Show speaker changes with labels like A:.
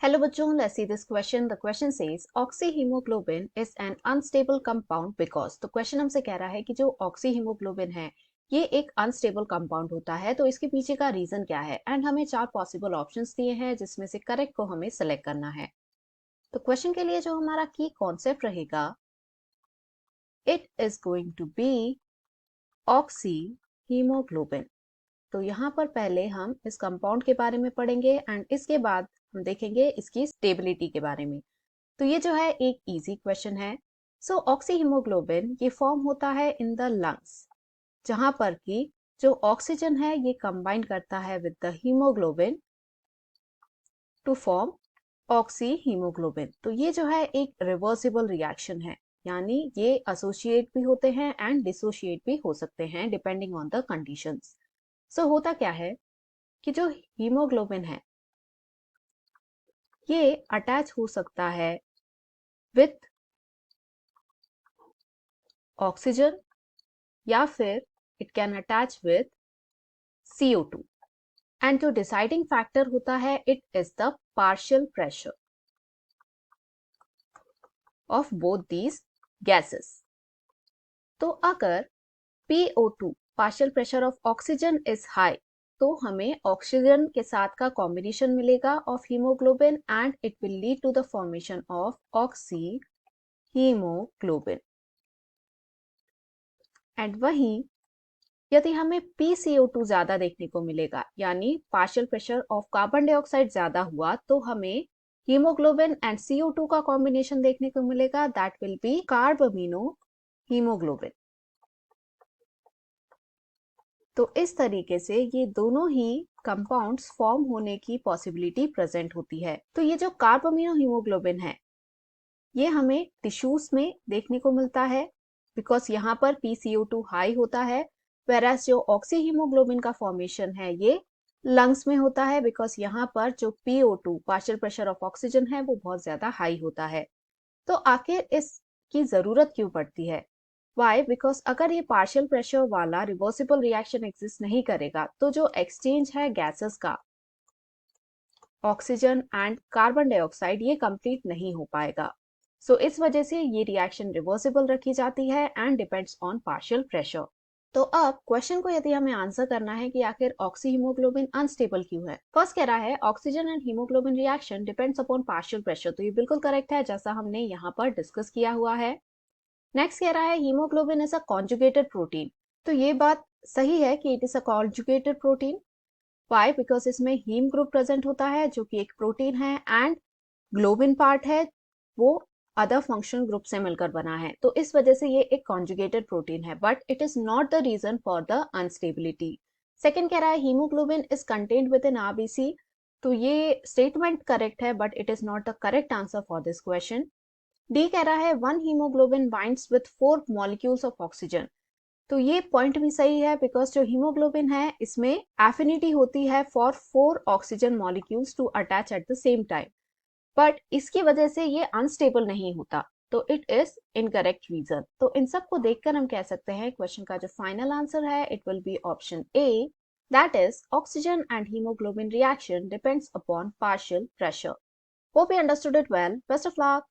A: Hello बच्चों, let's see this question. The question says oxyhemoglobin is an unstable compound because तो question हमसे कह रहा है कि जो oxyhemoglobin है ये एक अनस्टेबल कंपाउंड होता है, तो इसके पीछे का रीजन क्या है एंड हमें 4 पॉसिबल ऑप्शंस दिए हैं जिसमें से करेक्ट को हमें सेलेक्ट करना है। तो क्वेश्चन के लिए जो हमारा की कॉन्सेप्ट रहेगा, it is going to be oxyhaemoglobin. तो यहाँ पर पहले हम इस कंपाउंड के बारे में पढ़ेंगे एंड इसके बाद हम देखेंगे इसकी स्टेबिलिटी के बारे में। तो ये जो है एक इजी क्वेश्चन है। सो ऑक्सीहीमोग्लोबिन ये फॉर्म होता है इन द लंग्स, जहां पर कि जो ऑक्सीजन है ये कंबाइन करता है with the haemoglobin to form oxyhaemoglobin. तो ये जो है एक रिवर्सिबल रिएक्शन है, यानी ये एसोसिएट भी होते हैं एंड डिसोशिएट भी हो सकते हैं डिपेंडिंग ऑन द कंडीशंस। सो होता क्या है कि जो हीमोग्लोबिन है ये अटैच हो सकता है विथ ऑक्सीजन या फिर it can attach with CO2 and जो डिसाइडिंग फैक्टर होता है it is the partial pressure of both these gases. तो अगर PO2 partial pressure of oxygen is high तो हमें ऑक्सीजन के साथ का कॉम्बिनेशन मिलेगा of haemoglobin and it will lead to the formation of oxy haemoglobin. And वहीं यदि हमें PCO2 ज्यादा देखने को मिलेगा, यानी partial pressure of carbon dioxide ज्यादा हुआ, तो हमें हीमोग्लोबिन एंड CO2 का कॉम्बिनेशन देखने को मिलेगा, that will be carbamino haemoglobin. तो इस तरीके से ये दोनों ही कंपाउंड्स फॉर्म होने की पॉसिबिलिटी प्रेजेंट होती है। तो ये जो कार्बामिनो हीमोग्लोबिन है ये हमें टिश्यूज में देखने को मिलता है बिकॉज यहाँ पर PCO2 हाई होता है, वेरास जो ऑक्सीहीमोग्लोबिन का फॉर्मेशन है ये लंग्स में होता है बिकॉज यहाँ पर जो PO2 partial pressure of oxygen है वो बहुत ज्यादा हाई होता है। तो आखिर इसकी जरूरत क्यों पड़ती है? वाई? बिकॉज अगर ये पार्शियल प्रेशर वाला रिवर्सिबल रिएक्शन एग्जिस्ट नहीं करेगा तो जो एक्सचेंज है गैसेस का, ऑक्सीजन एंड कार्बन डाइऑक्साइड, ये कंप्लीट नहीं हो पाएगा। सो इस वजह से ये रिएक्शन रिवर्सिबल रखी जाती है and depends on partial pressure. तो अब क्वेश्चन को यदि हमें आंसर करना है कि आखिर ऑक्सीहीमोग्लोबिन अनस्टेबल क्यों है, फर्स्ट कह रहा है oxygen and haemoglobin reaction depends upon partial pressure. तो ये बिल्कुल करेक्ट है जैसा हमने यहाँ पर डिस्कस किया हुआ है। नेक्स्ट कह रहा है haemoglobin is a conjugated protein. तो ये बात सही है कि it is a conjugated protein. Why? Because इसमें हीम ग्रुप प्रेजेंट होता है जो कि एक प्रोटीन है एंड ग्लोबिन पार्ट है वो अदर फंक्शनल ग्रुप से मिलकर बना है, तो इस वजह से ये एक कॉन्जुगेटेड प्रोटीन है, but it is not the reason for the instability. Second कह रहा है haemoglobin is contained with in RBC। तो ये स्टेटमेंट करेक्ट है but it is not the correct answer for this question. D कह रहा है one haemoglobin binds with 4 molecules of oxygen. तो ये पॉइंट भी सही है बिकॉज जो हीमोग्लोबिन है इसमें एफिनिटी होती है for 4 oxygen molecules to attach at the same time, but इसकी वजह से ये अनस्टेबल नहीं होता, तो इट इज इनकरेक्ट रीजन। तो इन सब को देखकर हम कह सकते हैं क्वेश्चन का जो फाइनल आंसर है it will be option A, that is oxygen and haemoglobin reaction depends upon partial pressure. Hope you understood it well. Best of luck.